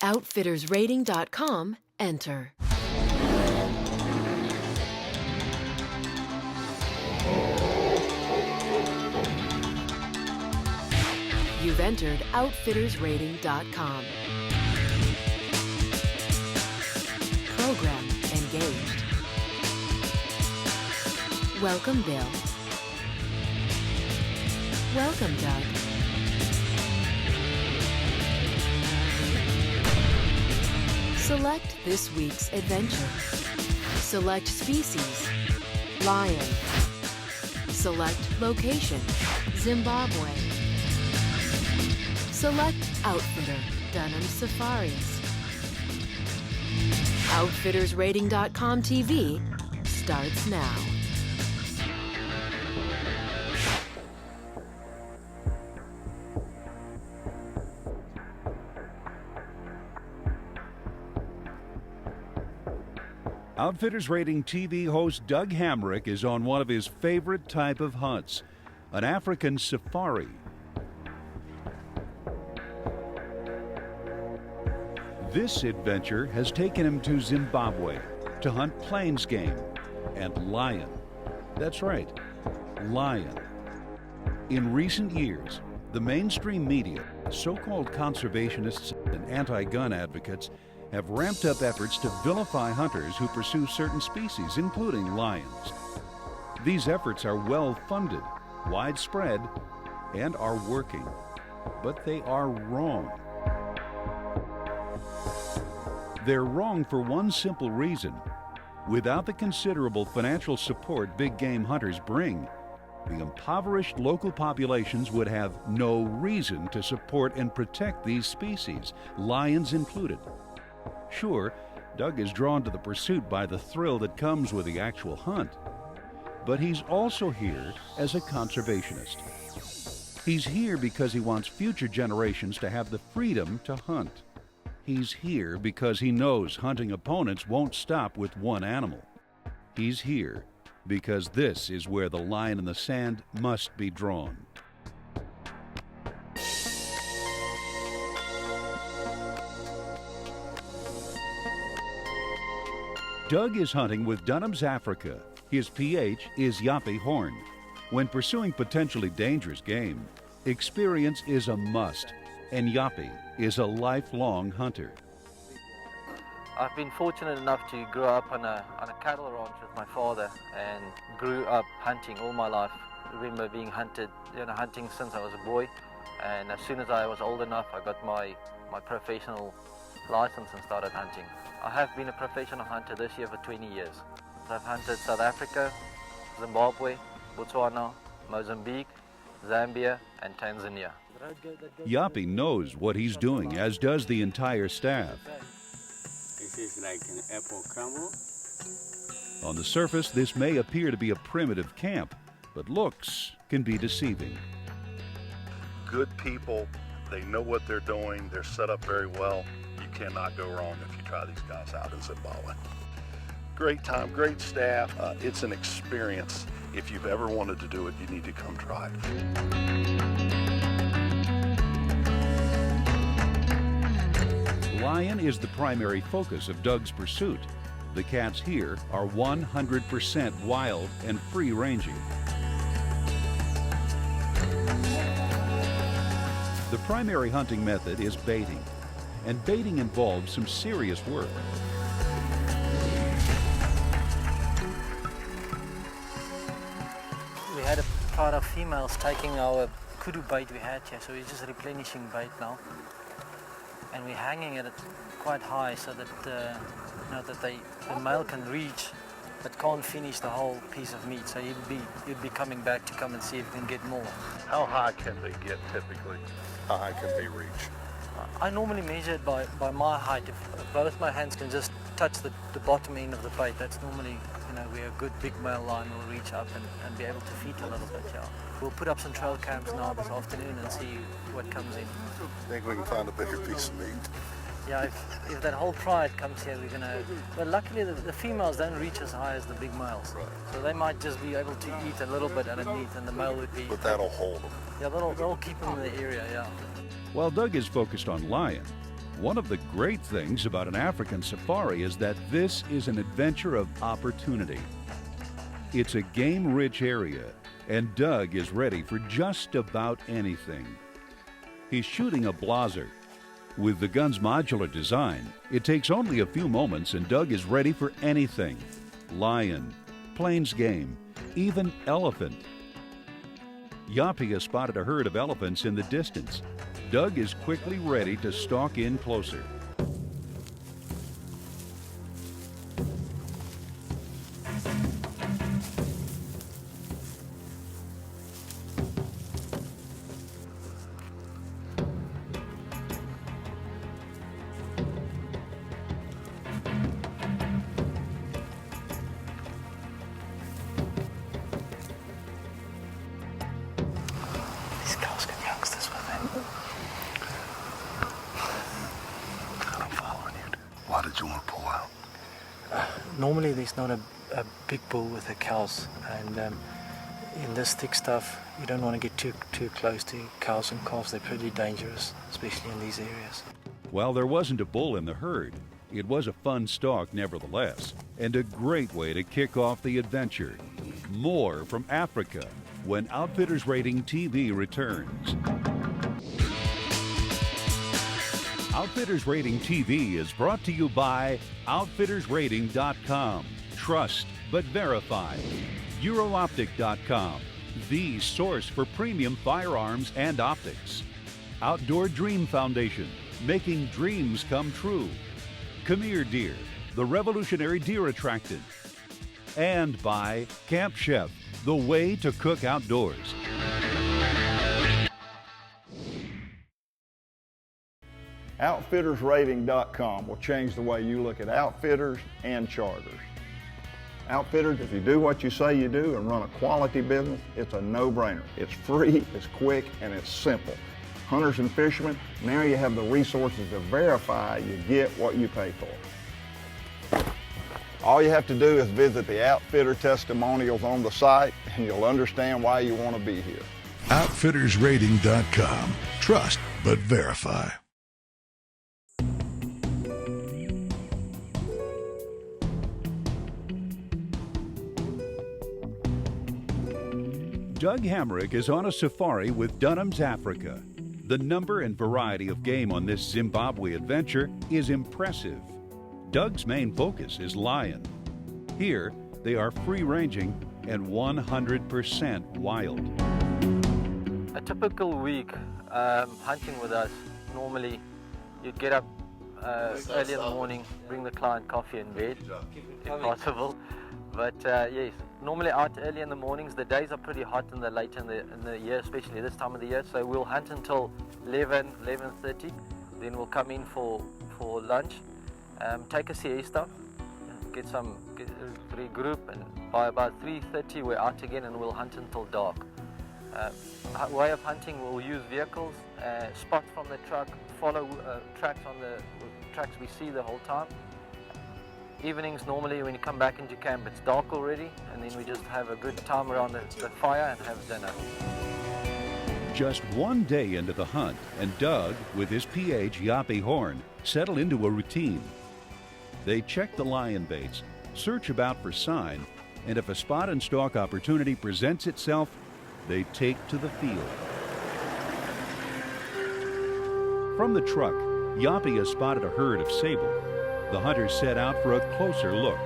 Outfittersrating.com, enter. You've entered Outfittersrating.com. Program engaged. Welcome, Bill. Welcome, Doug. Select this week's adventure. Select species, lion. Select location, Zimbabwe. Select outfitter, Dunham Safaris. Outfittersrating.com TV starts now. Outfitters Rating TV host Doug Hamric is on one of his favorite type of hunts, an African safari. This adventure has taken him to Zimbabwe to hunt plains game and lion. That's right, lion. In recent years, the mainstream media, so-called conservationists and anti-gun advocates, have ramped up efforts to vilify hunters who pursue certain species, including lions. These efforts are well-funded, widespread, and are working. But they are wrong. They're wrong for one simple reason. Without the considerable financial support big game hunters bring, the impoverished local populations would have no reason to support and protect these species, lions included. Sure, Doug is drawn to the pursuit by the thrill that comes with the actual hunt. But he's also here as a conservationist. He's here because he wants future generations to have the freedom to hunt. He's here because he knows hunting opponents won't stop with one animal. He's here because this is where the line in the sand must be drawn. Doug is hunting with Dunham's Africa. His PH is Yappy Horn. When pursuing potentially dangerous game, experience is a must, and Yappy is a lifelong hunter. I've been fortunate enough to grow up on a cattle ranch with my father and grew up hunting all my life. I remember being hunting since I was a boy, and as soon as I was old enough, I got my professional license and started hunting. I have been a professional hunter this year for 20 years. I've hunted South Africa, Zimbabwe, Botswana, Mozambique, Zambia, and Tanzania. Yappy knows what he's doing, as does the entire staff. This is like an apple crumble. On the surface, this may appear to be a primitive camp, but looks can be deceiving. Good people, they know what they're doing, they're set up very well. You cannot go wrong if you try these guys out in Zimbabwe. Great time, great staff. It's an experience. If you've ever wanted to do it, you need to come try it. Lion is the primary focus of Doug's pursuit. The cats here are 100% wild and free-ranging. The primary hunting method is baiting, and baiting involves some serious work. We had a pride of females taking our kudu bait we had here, so we're just replenishing bait now. And we're hanging it quite high so that the male can reach but can't finish the whole piece of meat. So you'd be coming back to come and see if you can get more. How high can they get typically? How high can they reach? I normally measure it by my height. If both my hands can just touch the bottom end of the bait, that's normally, where a good big male lion will reach up and be able to feed a little bit, yeah. We'll put up some trail cams now this afternoon and see what comes in. I think we can find a bigger piece of meat. Yeah, if that whole pride comes here, we're going to... But luckily, the females don't reach as high as the big males. Right. So they might just be able to eat a little bit underneath, and the male would be... But that'll hold them. Yeah, they'll keep them in the area, yeah. While Doug is focused on lion, One of the great things about an African safari is that this is an adventure of opportunity. It's a game-rich area, and Doug is ready for just about anything. He's shooting a blazer. With the gun's modular design, it takes only a few moments and Doug is ready for anything. Lion, plains game, even elephant. Yapi has spotted a herd of elephants in the distance. Doug is quickly ready to stalk in closer. These cows got youngsters with them. I'm following you. Why did you want to pull out? Normally there's not a big bull with the cows, and in this thick stuff you don't want to get too close to cows and calves. They're pretty dangerous, especially in these areas. While there wasn't a bull in the herd, it was a fun stalk nevertheless, and a great way to kick off the adventure. More from Africa when Outfitters Rating TV returns. Outfitters Rating TV is brought to you by OutfittersRating.com. Trust but verify. EuroOptic.com, the source for premium firearms and optics. Outdoor Dream Foundation, making dreams come true. Khmer Deer, the revolutionary deer attractant. And by Camp Chef, the way to cook outdoors. OutfittersRating.com will change the way you look at outfitters and charters. Outfitters, if you do what you say you do and run a quality business, it's a no-brainer. It's free, it's quick, and it's simple. Hunters and fishermen, now you have the resources to verify you get what you pay for. All you have to do is visit the outfitter testimonials on the site and you'll understand why you want to be here. OutfittersRating.com. Trust but verify. Doug Hamric is on a safari with Dunham's Africa. The number and variety of game on this Zimbabwe adventure is impressive. Doug's main focus is lion. Here, they are free-ranging and 100% wild. A typical week hunting with us, normally you'd get up early in the morning, bring the client coffee in bed, if possible. But yes, normally out early in the mornings. The days are pretty hot in the late in the year, especially this time of the year. So we'll hunt until 11:30. Then we'll come in for lunch, take a siesta, regroup, and by about 3:30 we're out again, and we'll hunt until dark. Way of hunting, we'll use vehicles, spot from the truck, follow tracks on the tracks we see the whole time. Evenings, normally when you come back into camp, it's dark already, and then we just have a good time around the fire and have dinner. Just one day into the hunt, and Doug, with his PH Yapi horn, settle into a routine. They check the lion baits, search about for sign, and if a spot and stalk opportunity presents itself, they take to the field. From the truck, Yapi has spotted a herd of sable. The hunters set out for a closer look.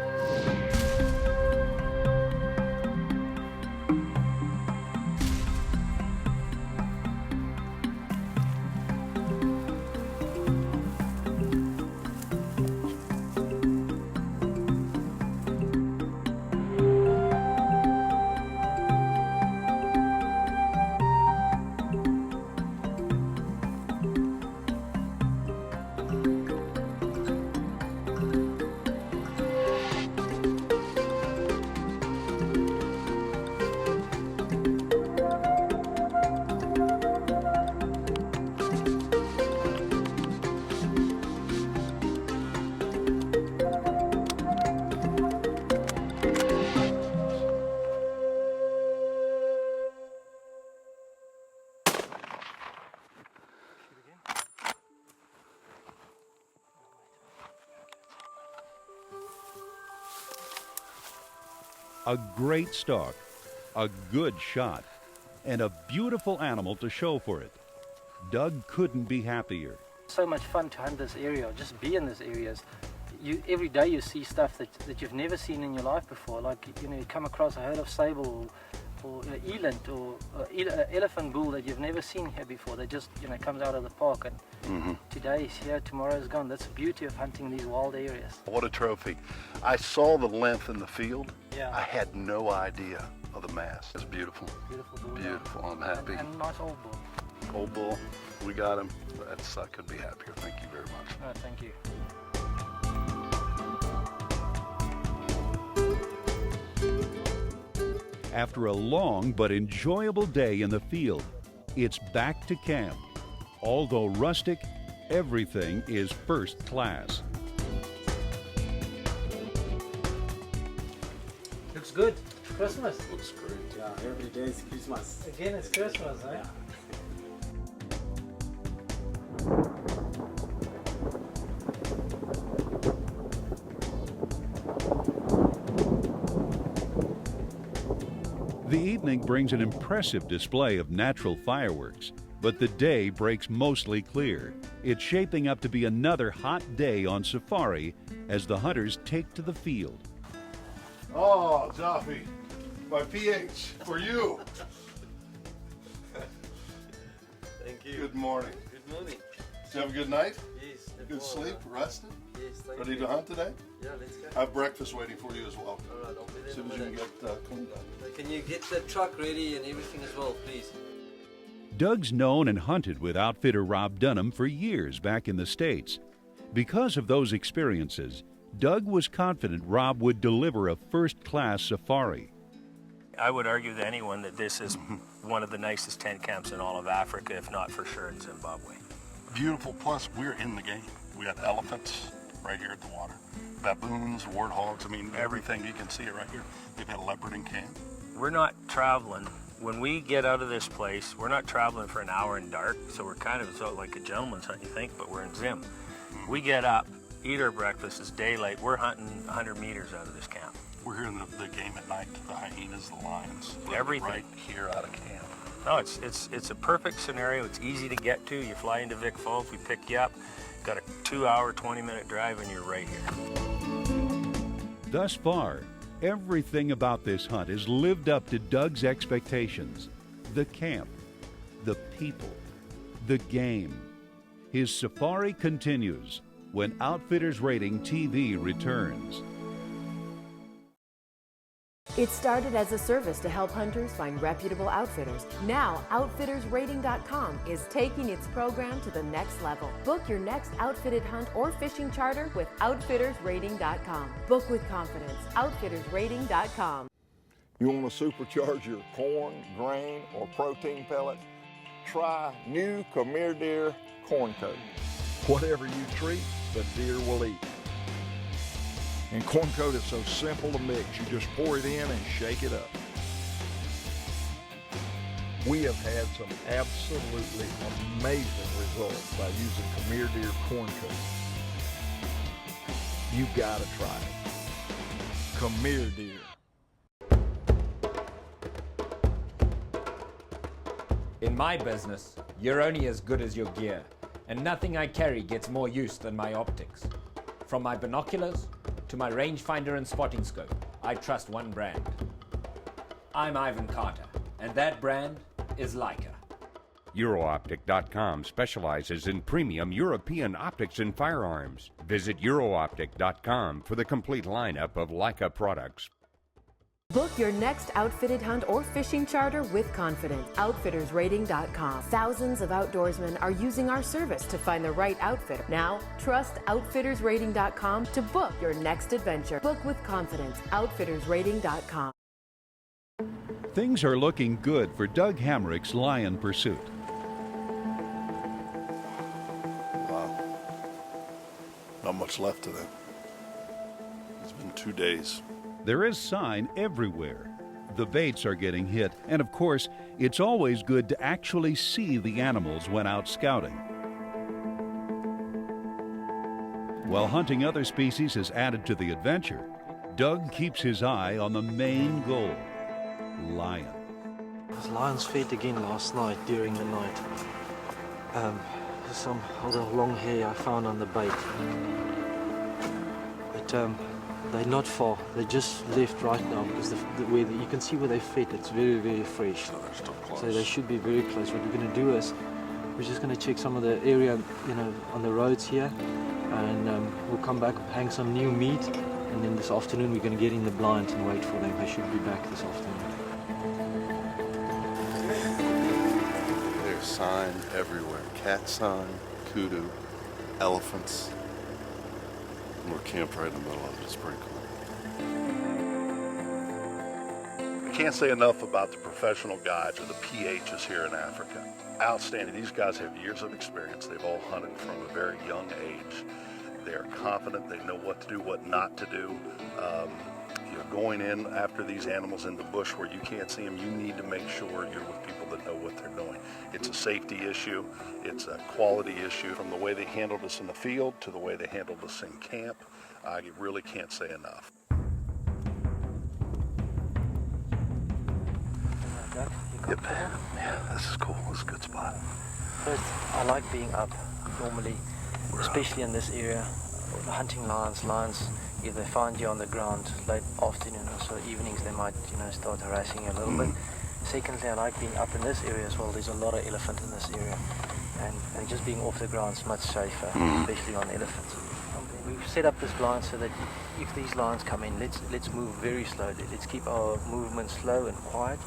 a great stalk, a good shot, and a beautiful animal to show for it. Doug couldn't be happier. So much fun to hunt this area, just be in this area. Every day you see stuff that you've never seen in your life before. Like, you know, you come across a herd of sable or eland or elephant bull that you've never seen here before. They just, you know, comes out of the park, and today is here, tomorrow is gone. That's the beauty of hunting these wild areas. What a trophy. I saw the length in the field. Yeah. I had no idea of the mass. It's beautiful. Beautiful bull. Beautiful, I'm happy. And nice old bull. Old bull, we got him. I couldn't be happier. Thank you very much. Oh, thank you. After a long but enjoyable day in the field, it's back to camp. Although rustic, everything is first class. Looks good. Christmas. Looks great. Yeah, every day is Christmas. Again, it's Christmas, eh? Yeah. The evening brings an impressive display of natural fireworks, but the day breaks mostly clear. It's shaping up to be another hot day on safari as the hunters take to the field. Oh, Joffy, my PH for you. Thank you. Good morning. Good morning. Did you have a good night? Yes. Good sleep? Rested? Yes, thank Ready you. to hunt today? Yeah, let's go. I have breakfast waiting for you as well. All right, I'll be there As in soon a as you can minute. get cleaned up. Can you get the truck ready and everything as well, please? Doug's known and hunted with outfitter Rob Dunham for years back in the States. Because of those experiences, Doug was confident Rob would deliver a first-class safari. I would argue to anyone that this is one of the nicest tent camps in all of Africa, if not for sure in Zimbabwe. Beautiful, plus we're in the game. We got elephants right here at the water. Baboons, warthogs, I mean, everything. You can see it right here. They've had leopard in camp. We're not traveling. When we get out of this place, we're not traveling for an hour in dark, so we're kind of sort of like a gentleman's hunt, you think, but we're in Zim. We get up, eat our breakfast, it's daylight, we're hunting 100 meters out of this camp. We're hearing the game at night, the hyenas, the lions. Everything. Right here out of camp. No, it's a perfect scenario. It's easy to get to. You fly into Vic Falls, we pick you up, got a 2-hour, 20-minute drive, and you're right here. Thus far, everything about this hunt has lived up to Doug's expectations. The camp, the people, the game. His safari continues when Outfitters Rating TV returns. It started as a service to help hunters find reputable outfitters. Now, OutfittersRating.com is taking its program to the next level. Book your next outfitted hunt or fishing charter with OutfittersRating.com. Book with confidence. OutfittersRating.com. You want to supercharge your corn, grain, or protein pellet? Try new Khmer Deer Corn Coat. Whatever you treat, the deer will eat. And Corn Coat is so simple to mix. You just pour it in and shake it up. We have had some absolutely amazing results by using Khmer Deer Corn Coat. You gotta try it. Khmer Deer. In my business, you're only as good as your gear, and nothing I carry gets more use than my optics. From my binoculars to my rangefinder and spotting scope, I trust one brand. I'm Ivan Carter, and that brand is Leica. Eurooptic.com specializes in premium European optics and firearms. Visit Eurooptic.com for the complete lineup of Leica products. Book your next outfitted hunt or fishing charter with confidence. OutfittersRating.com. Thousands of outdoorsmen are using our service to find the right outfitter. Now, trust OutfittersRating.com to book your next adventure. Book with confidence. OutfittersRating.com. Things are looking good for Doug Hamric's lion pursuit. Wow. Not much left to them. It's been 2 days. There is sign everywhere. The baits are getting hit, and of course, it's always good to actually see the animals when out scouting. While hunting other species has added to the adventure, Doug keeps his eye on the main goal, lion. Those lions fed again last night during the night. Some other long hair I found on the bait. But they're not far. They just left right now because you can see where they fed. It's very, very fresh. So they should be very close. What we're going to do is we're just going to check some of the area, on the roads here, and we'll come back, hang some new meat, and then this afternoon we're going to get in the blinds and wait for them. They should be back this afternoon. There's sign everywhere. Cat sign, kudu, elephants. And we're camped right in the middle of it. It's pretty cool. I can't say enough about the professional guides or the PHs here in Africa. Outstanding. These guys have years of experience. They've all hunted from a very young age. They're confident. They know what to do, what not to do. You're going in after these animals in the bush where you can't see them. You need to make sure you're with people that know what they're doing. It's a safety issue. It's a quality issue. From the way they handled us in the field to the way they handled us in camp, I really can't say enough. Doug, you comfortable? Yeah, this is cool. This is a good spot. First, I like being up normally, especially in this area. Hunting lions, if they find you on the ground late afternoon or so evenings, they might, start harassing you a little bit. Secondly, I like being up in this area as well. There's a lot of elephant in this area, and just being off the ground is much safer, especially on elephants. We've set up this blind so that if these lions come in, let's move very slowly. Let's keep our movement slow and quiet.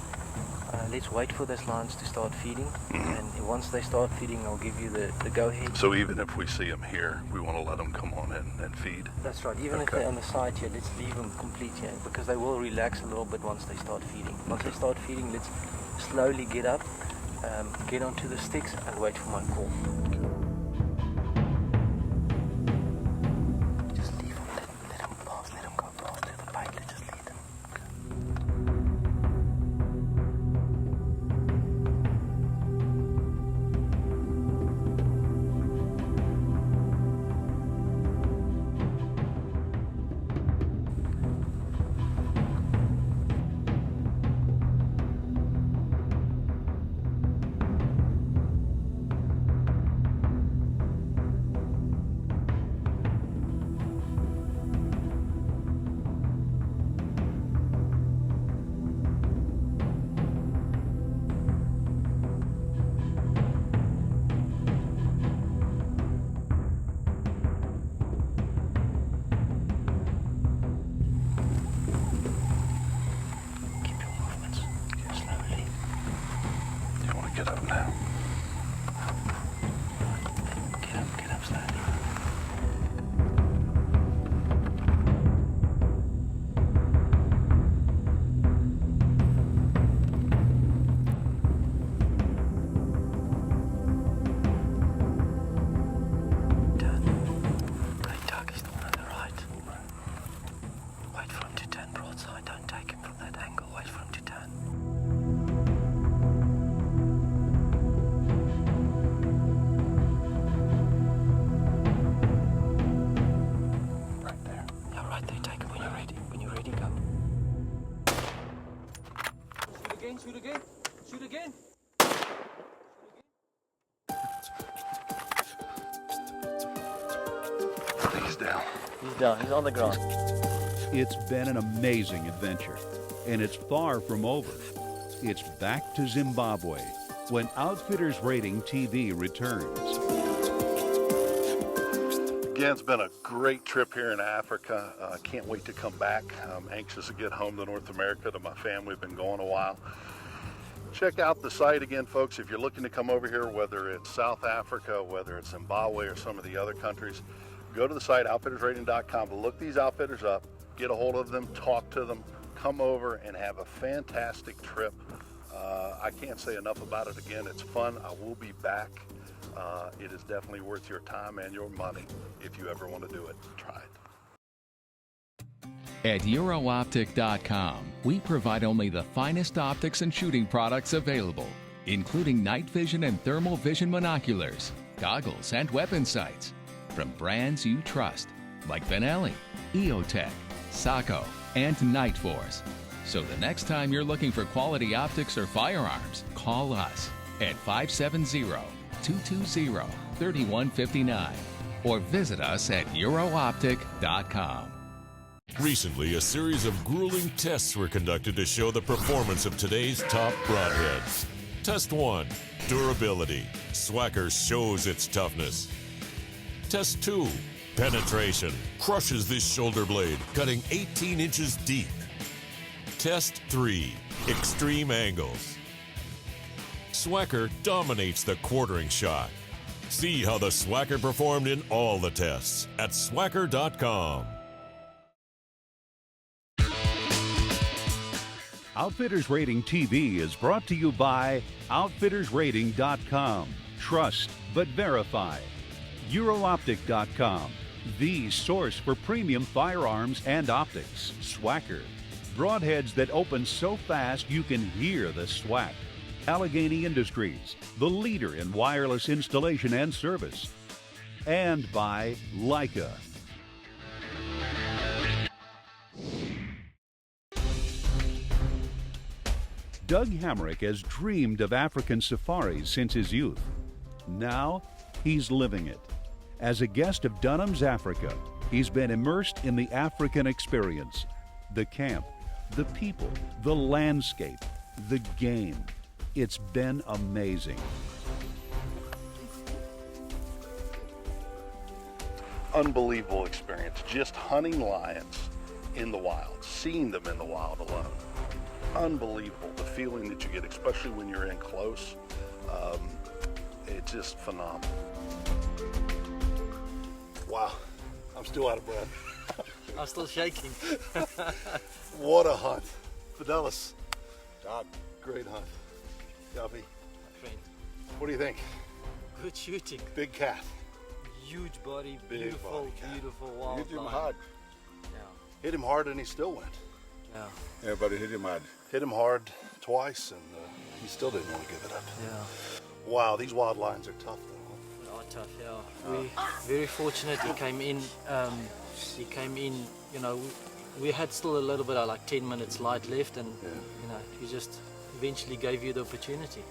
Let's wait for those lions to start feeding, and once they start feeding, I'll give you the go-ahead. So even if we see them here, we want to let them come on in and feed? That's right. Even if they're on the side here, let's leave them complete here, because they will relax a little bit once they start feeding. Once they start feeding, let's slowly get up, get onto the sticks, and wait for my call. Just leave them. Let them pass. Let them go past. Let them bite. Let's just leave them. Get up now. Get up slowly. Doug is the one on the right. Wait for him to turn broadside. Don't take him from that angle. Wait for him to turn. Shoot again. He's down. He's down. He's on the ground. It's been an amazing adventure, and it's far from over. It's back to Zimbabwe when Outfitters Rating TV returns. Again, it's been a great trip here in Africa. I can't wait to come back. I'm anxious to get home to North America, to my family. We've been going a while. Check out the site again, folks. If you're looking to come over here, whether it's South Africa, whether it's Zimbabwe or some of the other countries, go to the site, outfittersrating.com. Look these outfitters up, get a hold of them, talk to them, come over and have a fantastic trip. I can't say enough about it. Again, it's fun. I will be back. It is definitely worth your time and your money. If you ever want to do it, try it. At EuroOptic.com, we provide only the finest optics and shooting products available, including night vision and thermal vision monoculars, goggles, and weapon sights from brands you trust, like Benelli, EOTech, Saco, and Night Force. So the next time you're looking for quality optics or firearms, call us at 570-220-3159 or visit us at eurooptic.com. Recently, a series of grueling tests were conducted to show the performance of today's top broadheads. Test 1, durability. Swacker shows its toughness. Test 2, penetration. Crushes this shoulder blade, cutting 18 inches deep. Test 3, extreme angles. Swacker dominates the quartering shot. See how the Swacker performed in all the tests at swacker.com. Outfitters Rating TV is brought to you by OutfittersRating.com. Trust but verify. EuroOptic.com, the source for premium firearms and optics. Swacker, broadheads that open so fast you can hear the swack. Allegheny Industries, the leader in wireless installation and service. And by Leica. Doug Hamric has dreamed of African safaris since his youth. Now, he's living it. As a guest of Dunham's Africa, he's been immersed in the African experience. The camp, the people, the landscape, the game. It's been amazing. Unbelievable experience, just hunting lions in the wild, seeing them in the wild alone. Unbelievable, the feeling that you get, especially when you're in close. It's just phenomenal. Wow, I'm still out of breath. I'm still shaking. What a hunt. Fidelis, Doug, great hunt. Guppy, what do you think? Good shooting. Big cat. Huge body, Big beautiful, body cat. beautiful wild Hit him lion. hard. Yeah. Hit him hard and he still went. Yeah. Everybody hit him hard. Hit him hard twice and he still didn't want to give it up. Yeah. Wow, these wild lions are tough though. They are tough, yeah. We very fortunate he came in, you know, we had still a little bit of like 10 minutes light left and, you know, he just eventually gave you the opportunity.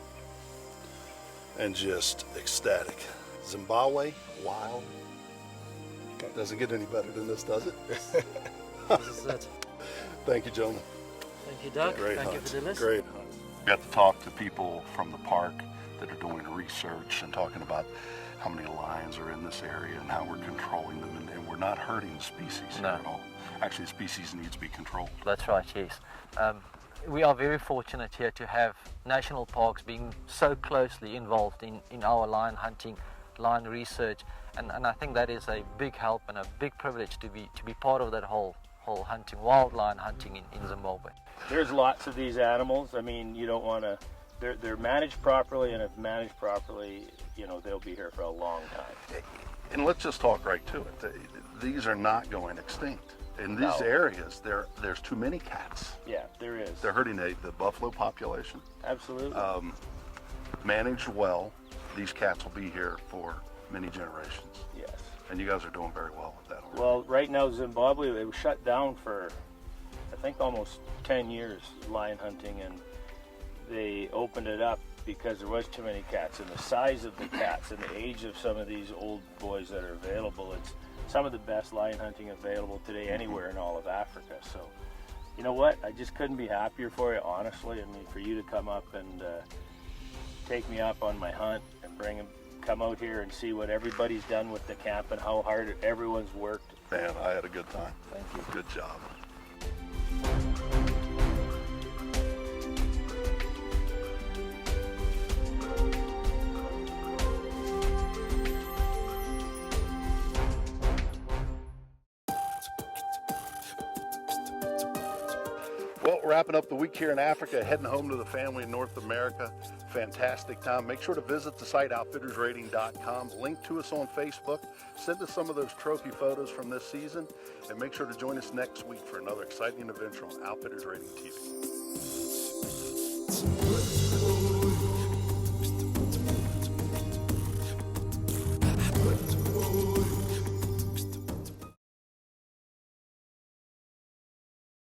And just ecstatic. Zimbabwe, wild. Doesn't get any better than this, does it? This is it. Thank you, gentlemen. Thank you, Doug. Great Thank hunt. you for the list. Great hunt. Got to talk to people from the park that are doing research and talking about how many lions are in this area and how we're controlling them, and we're not hurting the species here at all. Actually, the species needs to be controlled. That's right, yes. We are very fortunate here to have national parks being so closely involved in our lion hunting, lion research, and I think that is a big help and a big privilege to be part of that whole hunting, wild lion hunting in Zimbabwe. There's lots of these animals. I mean, you don't want to. They're managed properly, and if managed properly, you know, they'll be here for a long time. And let's just talk right to it. These are not going extinct. In these areas, there's too many cats. Yeah, there is. They're hurting the buffalo population. Absolutely. Managed well, these cats will be here for many generations. Yes. And you guys are doing very well with that already. Well, right now, Zimbabwe, it was shut down for, I think, almost 10 years, lion hunting, and they opened it up because there was too many cats, and the size of the cats and the age of some of these old boys that are available, it's some of the best lion hunting available today anywhere in all of Africa. So, you know what? I just couldn't be happier for you, honestly. I mean, for you to come up and take me up on my hunt and come out here and see what everybody's done with the camp and how hard everyone's worked. Man, I had a good time. Thank you. Good job. Well, wrapping up the week here in Africa, heading home to the family in North America. Fantastic time. Make sure to visit the site OutfittersRating.com. Link to us on Facebook. Send us some of those trophy photos from this season. And make sure to join us next week for another exciting adventure on Outfitters Rating TV.